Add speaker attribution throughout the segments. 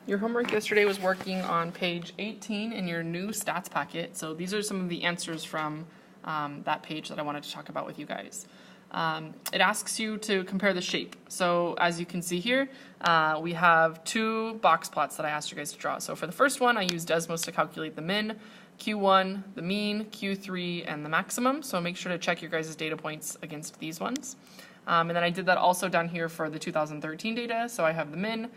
Speaker 1: Your homework yesterday was working on page 18 in your new stats packet. So these are some of the answers from that page that I wanted to talk about with you guys. It asks you to compare the shape. So as you can see here, we have two box plots that I asked you guys to draw. So for the first one, I used Desmos to calculate the min, Q1, the mean, Q3, and the maximum. So make sure to check your guys' data points against these ones. And then I did that also down here for the 2013 data. So I have the min,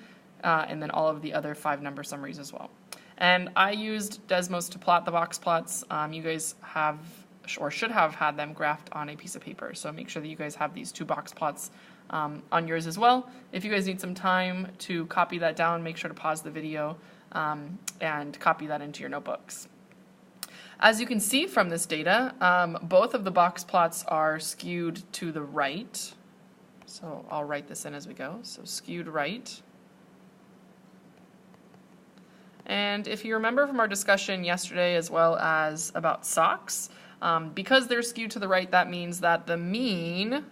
Speaker 1: and then all of the other 5 number summaries as well. And I used Desmos to plot the box plots. You guys have or should have had them graphed on a piece of paper. So make sure that you guys have these 2 box plots on yours as well. If you guys need some time to copy that down, make sure to pause the video and copy that into your notebooks. As you can see from this data, both of the box plots are skewed to the right. So I'll write this in as we go. So skewed right. And if you remember from our discussion yesterday as well as about socks, because they're skewed to the right, that means that the mean,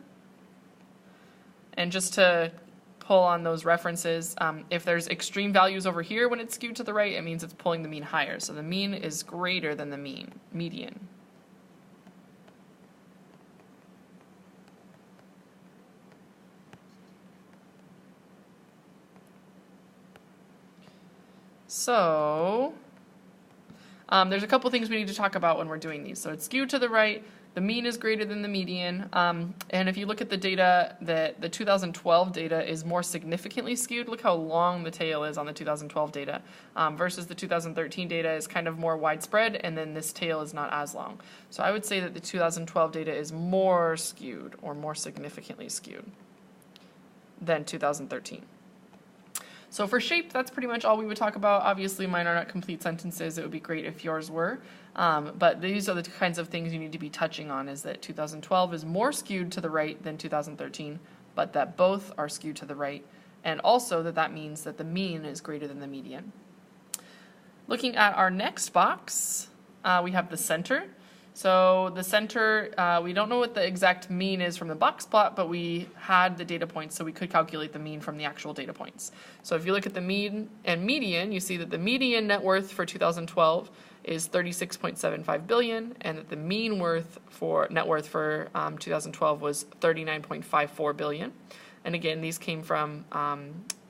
Speaker 1: and just to pull on those references, if there's extreme values over here when it's skewed to the right, it means it's pulling the mean higher. So the mean is greater than the median. So there's a couple things we need to talk about when we're doing these. So it's skewed to the right, the mean is greater than the median, and if you look at the data, the 2012 data is more significantly skewed. Look how long the tail is on the 2012 data versus the 2013 data is kind of more widespread, and then this tail is not as long. So I would say that the 2012 data is more skewed or more significantly skewed than 2013. So for shape, that's pretty much all we would talk about. Obviously, mine are not complete sentences. It would be great if yours were. But these are the kinds of things you need to be touching on, is that 2012 is more skewed to the right than 2013, but that both are skewed to the right, and also that means that the mean is greater than the median. Looking at our next box, we have the center. So the center, we don't know what the exact mean is from the box plot, but we had the data points, so we could calculate the mean from the actual data points. So if you look at the mean and median, you see that the median net worth for 2012 is 36.75 billion, and that the mean net worth for 2012 was 39.54 billion. And again, these came from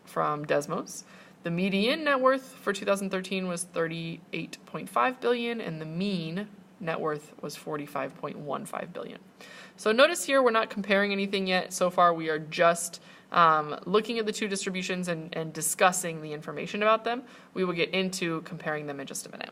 Speaker 1: Desmos. The median net worth for 2013 was 38.5 billion, and the mean net worth was 45.15 billion. So notice here we're not comparing anything yet. So far we are just looking at the 2 distributions and discussing the information about them. We will get into comparing them in just a minute.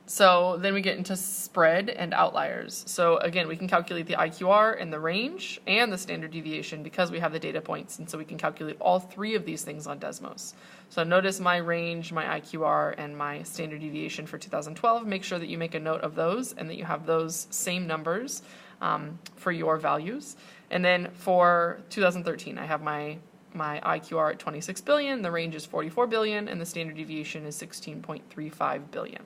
Speaker 1: So then we get into spread and outliers. So again, we can calculate the IQR and the range and the standard deviation because we have the data points, and so we can calculate all 3 of these things on Desmos. So notice my range, my IQR, and my standard deviation for 2012. Make sure that you make a note of those and that you have those same numbers for your values. And then for 2013, I have my IQR at 26 billion, the range is 44 billion, and the standard deviation is 16.35 billion.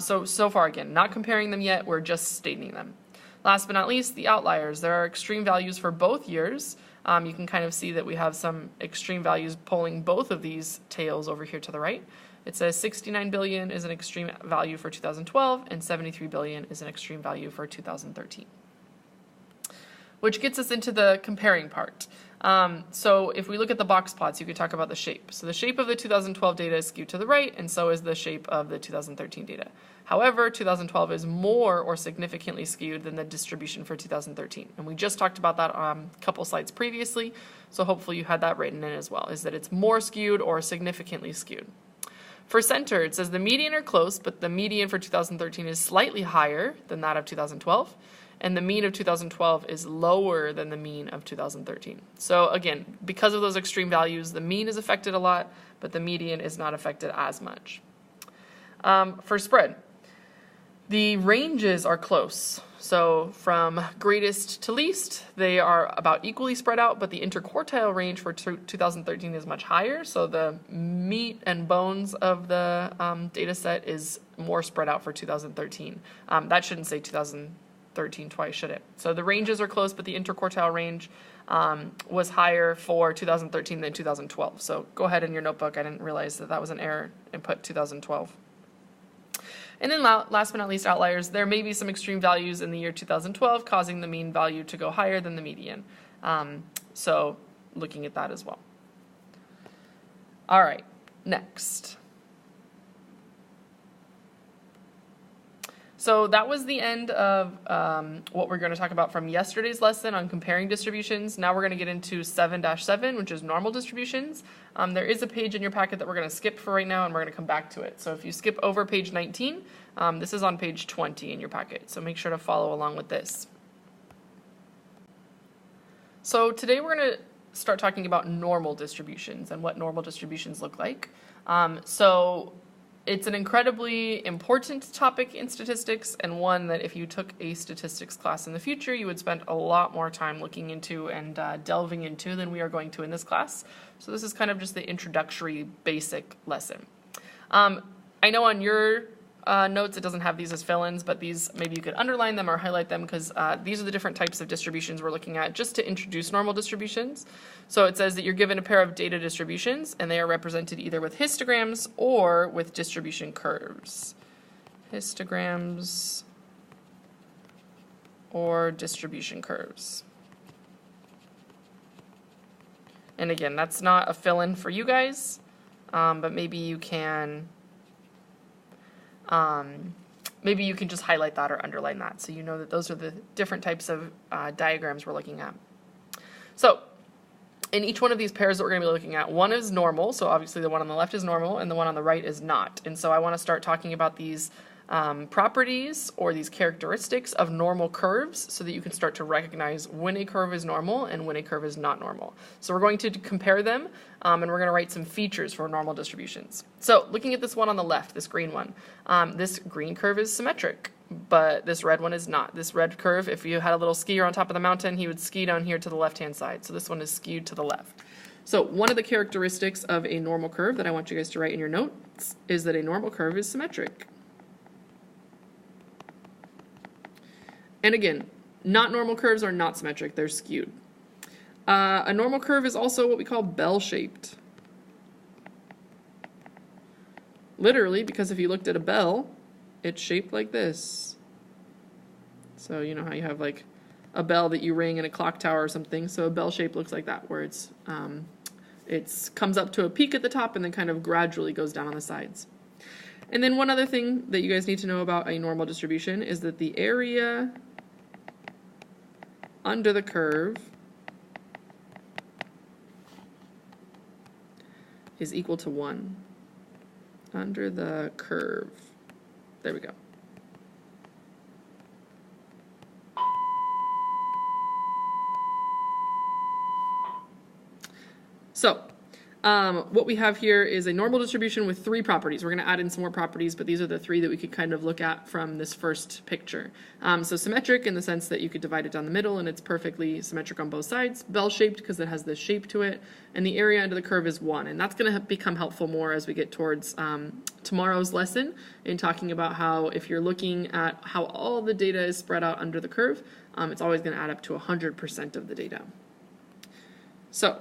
Speaker 1: So far, again, not comparing them yet, we're just stating them. Last but not least, the outliers. There are extreme values for both years. You can kind of see that we have some extreme values pulling both of these tails over here to the right. It says 69 billion is an extreme value for 2012, and 73 billion is an extreme value for 2013. Which gets us into the comparing part. So if we look at the box plots, you could talk about the shape. So the shape of the 2012 data is skewed to the right, and so is the shape of the 2013 data. However, 2012 is more or significantly skewed than the distribution for 2013. And we just talked about that a couple slides previously, so hopefully you had that written in as well, is that it's more skewed or significantly skewed. For center, it says the median are close, but the median for 2013 is slightly higher than that of 2012. And the mean of 2012 is lower than the mean of 2013. So again, because of those extreme values, the mean is affected a lot, but the median is not affected as much. For spread, the ranges are close. So from greatest to least, they are about equally spread out, but the interquartile range for 2013 is much higher. So the meat and bones of the data set is more spread out for 2013. That shouldn't say 2013 twice, should it? So the ranges are close, but the interquartile range was higher for 2013 than 2012. So go ahead in your notebook. I didn't realize that that was an error and put 2012. And then last but not least, outliers. There may be some extreme values in the year 2012 causing the mean value to go higher than the median. So looking at that as well. All right, next. So that was the end of what we're going to talk about from yesterday's lesson on comparing distributions. Now we're going to get into 7-7, which is normal distributions. There is a page in your packet that we're going to skip for right now, and we're going to come back to it. So if you skip over page 19, this is on page 20 in your packet. So make sure to follow along with this. So today we're going to start talking about normal distributions and what normal distributions look like. So it's an incredibly important topic in statistics, and one that if you took a statistics class in the future, you would spend a lot more time looking into and delving into than we are going to in this class. So this is kind of just the introductory basic lesson. I know on your notes it doesn't have these as fill-ins, but these maybe you could underline them or highlight them because these are the different types of distributions we're looking at just to introduce normal distributions. So it says that you're given a pair of data distributions and they are represented either with histograms or with distribution curves. Histograms or distribution curves. And again, that's not a fill-in for you guys, but maybe you can just highlight that or underline that so you know that those are the different types of diagrams we're looking at. So in each one of these pairs that we're going to be looking at, one is normal, so obviously the one on the left is normal and the one on the right is not. And so I want to start talking about these properties or these characteristics of normal curves so that you can start to recognize when a curve is normal and when a curve is not normal. So we're going to compare them and we're going to write some features for normal distributions. So looking at this one on the left, this green one, this green curve is symmetric, but this red one is not. This red curve, if you had a little skier on top of the mountain, he would ski down here to the left-hand side. So this one is skewed to the left. So one of the characteristics of a normal curve that I want you guys to write in your notes is that a normal curve is symmetric. And again, not normal curves are not symmetric, they're skewed. A normal curve is also what we call bell-shaped. Literally, because if you looked at a bell, it's shaped like this. So you know how you have like a bell that you ring in a clock tower or something, so a bell shape looks like that, where it's comes up to a peak at the top and then kind of gradually goes down on the sides. And then one other thing that you guys need to know about a normal distribution is that the area under the curve is equal to 1. Under the curve. There we go. So what we have here is a normal distribution with 3 properties. We're going to add in some more properties, but these are the 3 that we could kind of look at from this first picture. So symmetric in the sense that you could divide it down the middle and it's perfectly symmetric on both sides. Bell-shaped because it has this shape to it. And the area under the curve is 1. And that's going to become helpful more as we get towards tomorrow's lesson in talking about how if you're looking at how all the data is spread out under the curve, it's always going to add up to 100% of the data. So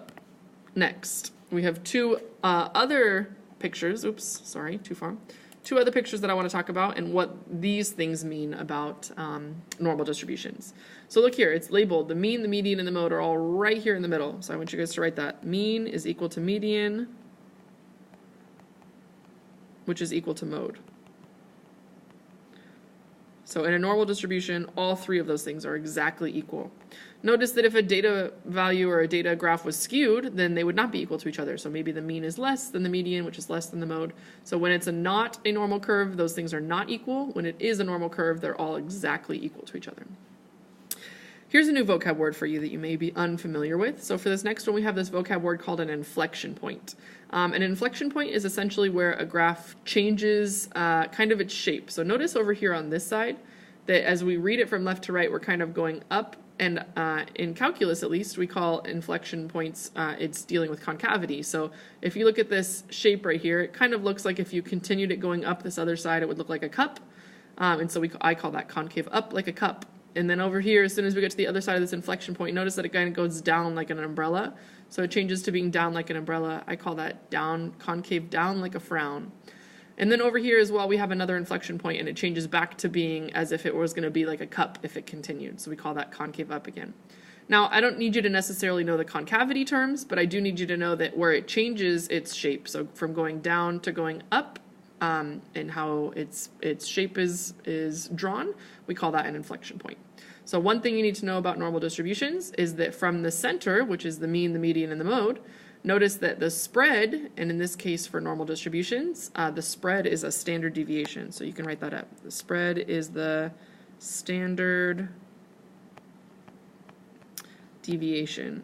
Speaker 1: next, we have 2 other pictures. Oops, sorry, too far. 2 other pictures that I want to talk about and what these things mean about normal distributions. So look here, it's labeled the mean, the median, and the mode are all right here in the middle. So I want you guys to write that. Mean is equal to median, which is equal to mode. So in a normal distribution, all 3 of those things are exactly equal. Notice that if a data value or a data graph was skewed, then they would not be equal to each other. So maybe the mean is less than the median, which is less than the mode. So when it's not a normal curve, those things are not equal. When it is a normal curve, they're all exactly equal to each other. Here's a new vocab word for you that you may be unfamiliar with. So for this next one, we have this vocab word called an inflection point. An inflection point is essentially where a graph changes kind of its shape. So notice over here on this side that as we read it from left to right, we're kind of going up. And in calculus, at least, we call inflection points, it's dealing with concavity. So if you look at this shape right here, it kind of looks like if you continued it going up this other side, it would look like a cup. And so I call that concave up like a cup. And then over here, as soon as we get to the other side of this inflection point, notice that it kind of goes down like an umbrella. So it changes to being down like an umbrella. I call that down, concave down like a frown. And then over here as well, we have another inflection point, and it changes back to being as if it was going to be like a cup if it continued. So we call that concave up again. Now, I don't need you to necessarily know the concavity terms, but I do need you to know that where it changes its shape, so from going down to going up, and how its shape is drawn, we call that an inflection point. So one thing you need to know about normal distributions is that from the center, which is the mean, the median, and the mode, notice that the spread, and in this case for normal distributions, the spread is a standard deviation. So you can write that up. The spread is the standard deviation.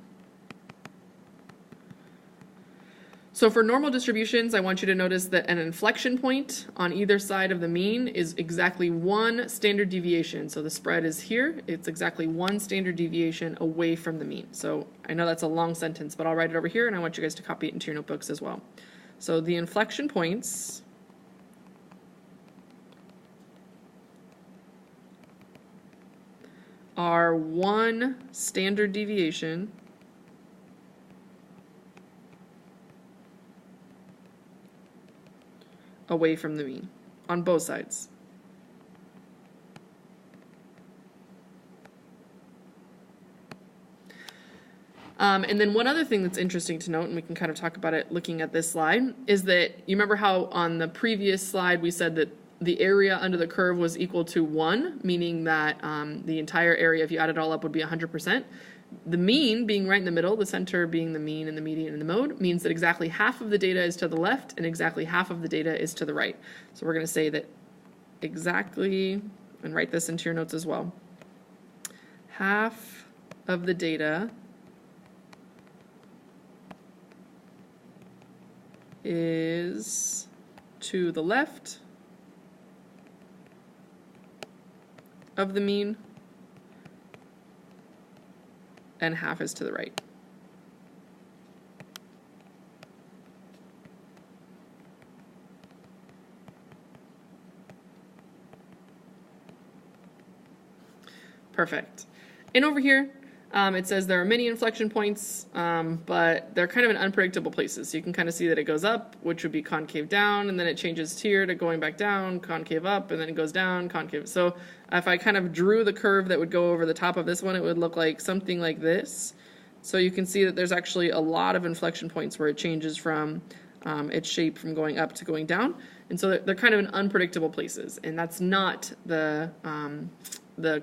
Speaker 1: So for normal distributions, I want you to notice that an inflection point on either side of the mean is exactly one standard deviation. So the spread is here. It's exactly one standard deviation away from the mean. So I know that's a long sentence, but I'll write it over here, and I want you guys to copy it into your notebooks as well. So the inflection points are one standard deviation away from the mean on both sides. And then one other thing that's interesting to note, and we can kind of talk about it looking at this slide, is that you remember how on the previous slide we said that the area under the curve was equal to 1, meaning that the entire area, if you add it all up, would be 100%. The mean being right in the middle, the center being the mean and the median and the mode, means that exactly half of the data is to the left and exactly half of the data is to the right. So we're going to say that exactly, and write this into your notes as well, half of the data is to the left of the mean and half is to the right. Perfect. And over here, it says there are many inflection points, but they're kind of in unpredictable places. So you can kind of see that it goes up, which would be concave down, and then it changes here to going back down, concave up, and then it goes down, concave. So if I kind of drew the curve that would go over the top of this one, it would look like something like this. So you can see that there's actually a lot of inflection points where it changes from its shape from going up to going down. And so they're kind of in unpredictable places, and that's not the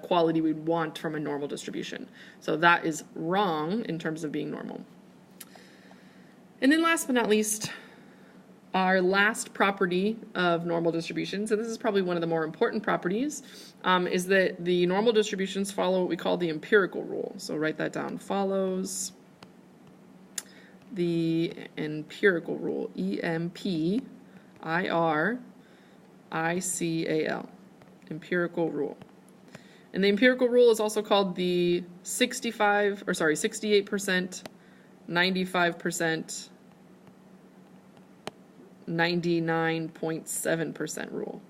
Speaker 1: quality we'd want from a normal distribution. So that is wrong in terms of being normal. And then last but not least, our last property of normal distributions, and this is probably one of the more important properties, is that the normal distributions follow what we call the empirical rule. So write that down. Follows the empirical rule. E-M-P-I-R-I-C-A-L. Empirical rule. And the empirical rule is also called the 68%, 95%, 99.7% rule.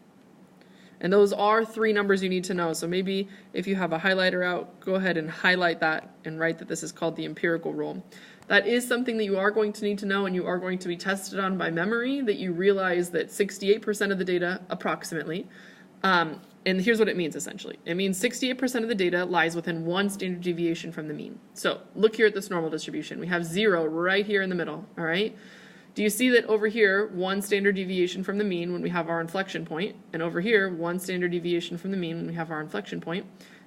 Speaker 1: And those are three numbers you need to know. So maybe if you have a highlighter out, go ahead and highlight that and write that this is called the empirical rule. That is something that you are going to need to know, and you are going to be tested on by memory, that you realize that 68% of the data, approximately, and here's what it means essentially. It means 68% of the data lies within one standard deviation from the mean. So look here at this normal distribution. We have 0 right here in the middle, all right? Do you see that over here, one standard deviation from the mean when we have our inflection point, and over here, one standard deviation from the mean when we have our inflection point,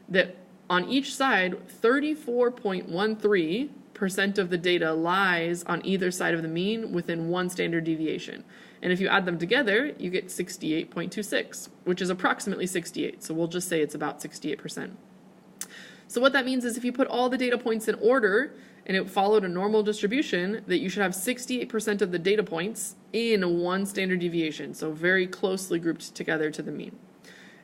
Speaker 1: that on each side, 34.13% of the data lies on either side of the mean within one standard deviation. And if you add them together, you get 68.26, which is approximately 68. So we'll just say it's about 68%. So what that means is if you put all the data points in order and it followed a normal distribution, that you should have 68% of the data points in one standard deviation. So very closely grouped together to the mean.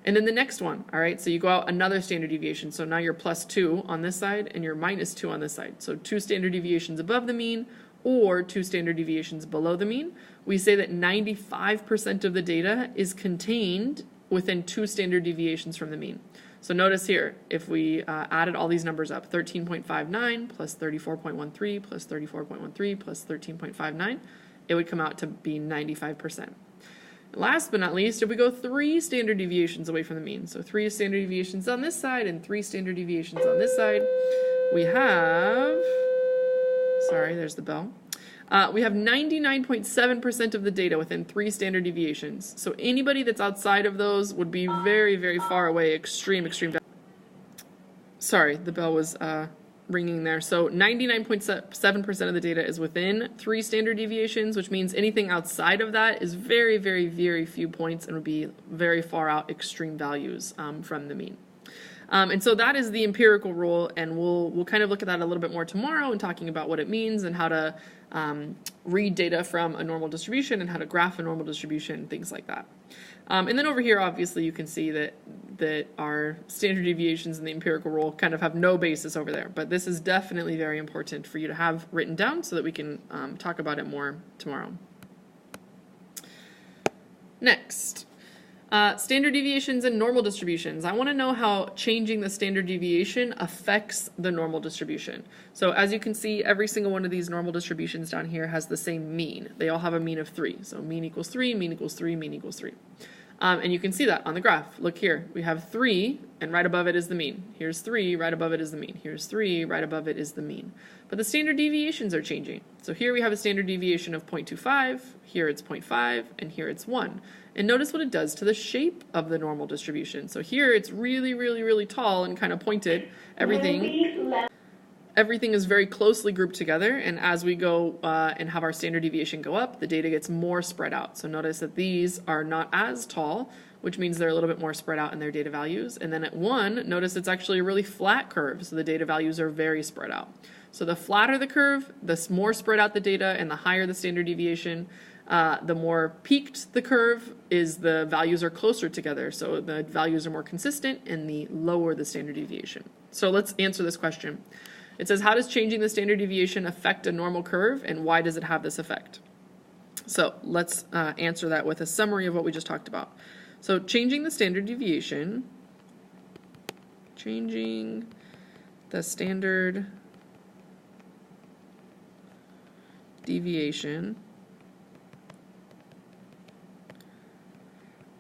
Speaker 1: And then the next one, all right, so you go out another standard deviation. So now you're +2 on this side and you're -2 on this side. So 2 standard deviations above the mean or 2 standard deviations below the mean. We say that 95% of the data is contained within 2 standard deviations from the mean. So notice here, if we added all these numbers up, 13.59 plus 34.13 plus 34.13 plus 13.59, it would come out to be 95%. Last but not least, if we go 3 standard deviations away from the mean, so 3 standard deviations on this side and 3 standard deviations on this side, we have, sorry, there's the bell. We have 99.7% of the data within 3 standard deviations. So anybody that's outside of those would be very, very far away, extreme. Sorry, the bell was ringing there. So 99.7% of the data is within 3 standard deviations, which means anything outside of that is very, very, very few points and would be very far out extreme values from the mean. And so that is the empirical rule, and we'll kind of look at that a little bit more tomorrow and talking about what it means and how to read data from a normal distribution and how to graph a normal distribution, things like that. And then over here, obviously, you can see that our standard deviations and the empirical rule kind of have no basis over there. But this is definitely very important for you to have written down so that we can talk about it more tomorrow. Next. Standard deviations and normal distributions. I want to know how changing the standard deviation affects the normal distribution. So as you can see, every single one of these normal distributions down here has the same mean. They all have a mean of 3. So mean equals 3, mean equals 3, mean equals 3. And you can see that on the graph. Look here, we have 3, and right above it is the mean. Here's 3, right above it is the mean. Here's 3, right above it is the mean. But the standard deviations are changing. So here we have a standard deviation of 0.25, here it's 0.5, and here it's 1. And notice what it does to the shape of the normal distribution. So here it's really, really, really tall and kind of pointed. Everything is very closely grouped together, and as we go and have our standard deviation go up, the data gets more spread out. So notice that these are not as tall, which means they're a little bit more spread out in their data values. And then at 1, notice it's actually a really flat curve, so the data values are very spread out. So the flatter the curve, the more spread out the data, and the higher the standard deviation. The more peaked the curve is the values are closer together, so the values are more consistent, and the lower the standard deviation. So let's answer this question. It says, how does changing the standard deviation affect a normal curve, and why does it have this effect? So let's answer that with a summary of what we just talked about. So changing the standard deviation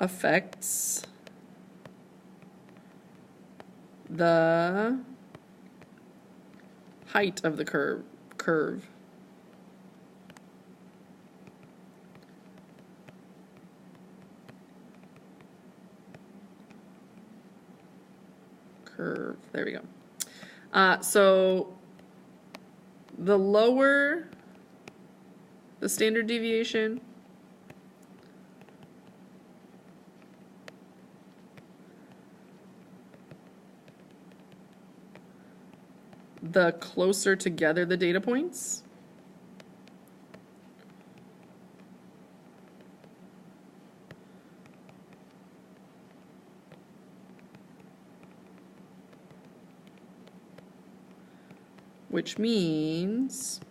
Speaker 1: affects the height of the curve. There we go. So the lower the standard deviation, the closer together the data points. Which means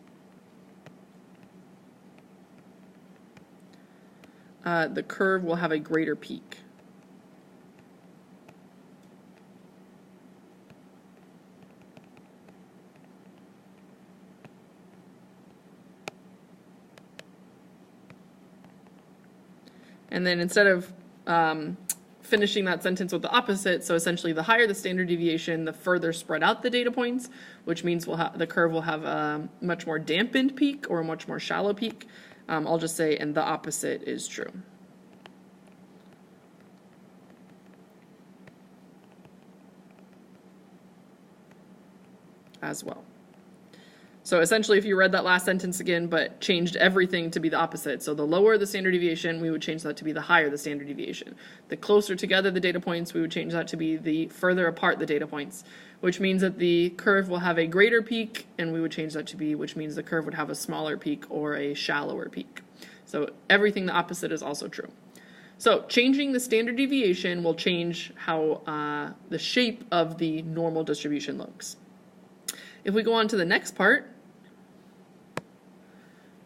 Speaker 1: the curve will have a greater peak. And then instead of finishing that sentence with the opposite, so essentially the higher the standard deviation, the further spread out the data points, which means the curve will have a much more dampened peak or a much more shallow peak. I'll just say, and the opposite is true. As well. So essentially, if you read that last sentence again, but changed everything to be the opposite. So the lower the standard deviation, we would change that to be the higher the standard deviation. The closer together the data points, we would change that to be the further apart the data points, which means that the curve will have a greater peak, and we would change that to be, which means the curve would have a smaller peak or a shallower peak. So everything the opposite is also true. So changing the standard deviation will change how the shape of the normal distribution looks. If we go on to the next part,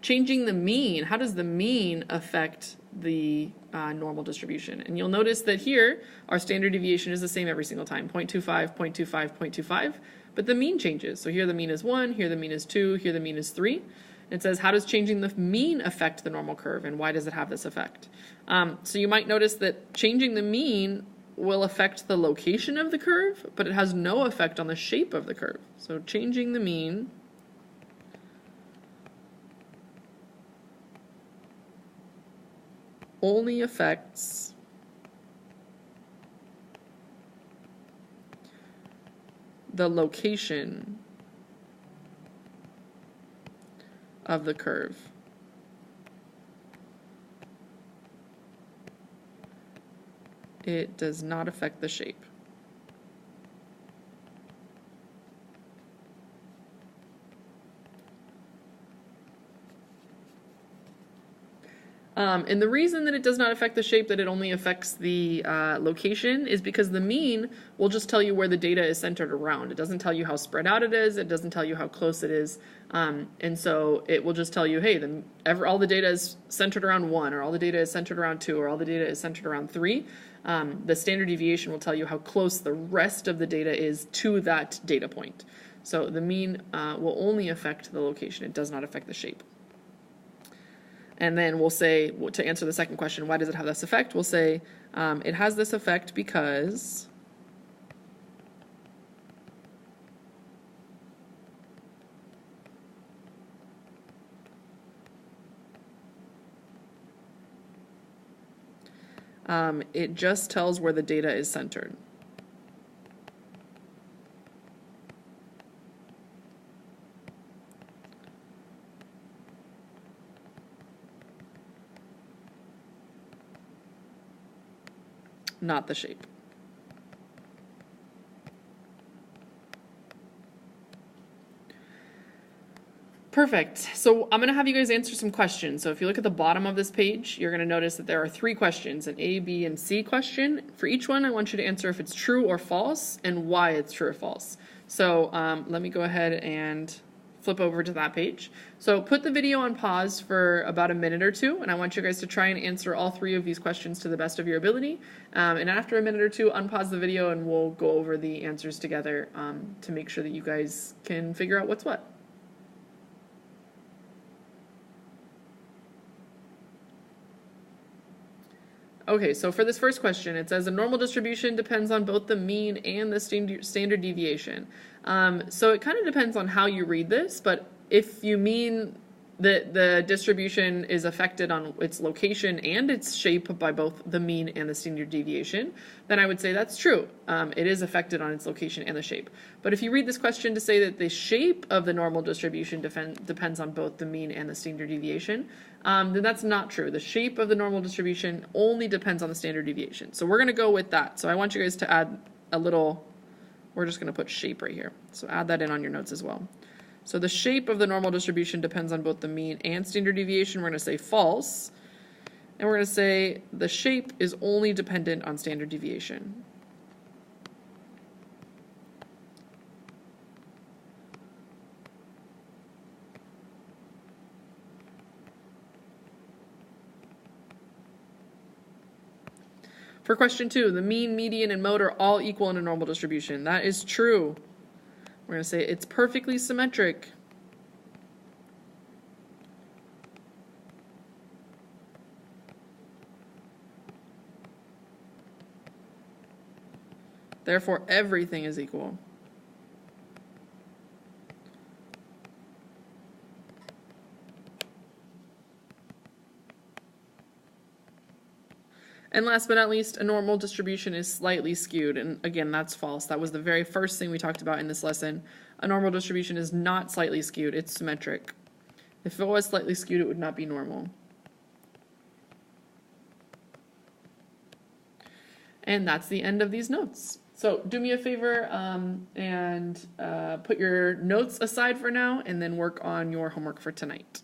Speaker 1: changing the mean, how does the mean affect the normal distribution? And you'll notice that here, our standard deviation is the same every single time, 0.25, 0.25, 0.25, but the mean changes. So here the mean is 1, here the mean is 2, here the mean is 3. It says, how does changing the mean affect the normal curve, and why does it have this effect? So you might notice that changing the mean will affect the location of the curve, but it has no effect on the shape of the curve. So changing the mean only affects the location of the curve. It does not affect the shape. And the reason that it does not affect the shape, that it only affects the location, is because the mean will just tell you where the data is centered around. It doesn't tell you how spread out it is. It doesn't tell you how close it is. And so it will just tell you, hey, all the data is centered around 1, or all the data is centered around 2, or all the data is centered around 3. The standard deviation will tell you how close the rest of the data is to that data point. So the mean will only affect the location. It does not affect the shape. And then we'll say, to answer the second question, why does it have this effect? We'll say it has this effect because it just tells where the data is centered. Not the shape. Perfect. So I'm going to have you guys answer some questions. So if you look at the bottom of this page, you're going to notice that there are 3 questions, an A, B, and C question. For each one, I want you to answer if it's true or false and why it's true or false. So let me go ahead and flip over to that page. So put the video on pause for about a minute or 2, and I want you guys to try and answer all 3 of these questions to the best of your ability. And after a minute or 2, unpause the video and we'll go over the answers together to make sure that you guys can figure out what's what. Okay, so for this first question, it says a normal distribution depends on both the mean and the standard deviation. So it kind of depends on how you read this, but if you mean that the distribution is affected on its location and its shape by both the mean and the standard deviation, then I would say that's true. It is affected on its location and the shape. But if you read this question to say that the shape of the normal distribution depends on both the mean and the standard deviation, then that's not true. The shape of the normal distribution only depends on the standard deviation. So we're going to go with that. So I want you guys to add a little, we're just going to put shape right here. So add that in on your notes as well. So the shape of the normal distribution depends on both the mean and standard deviation. We're going to say false. And we're going to say the shape is only dependent on standard deviation. For question 2, the mean, median, and mode are all equal in a normal distribution. That is true. We're going to say it's perfectly symmetric. Therefore, everything is equal. And last but not least, a normal distribution is slightly skewed. And again, that's false. That was the very first thing we talked about in this lesson. A normal distribution is not slightly skewed. It's symmetric. If it was slightly skewed, it would not be normal. And that's the end of these notes. So do me a favor and put your notes aside for now and then work on your homework for tonight.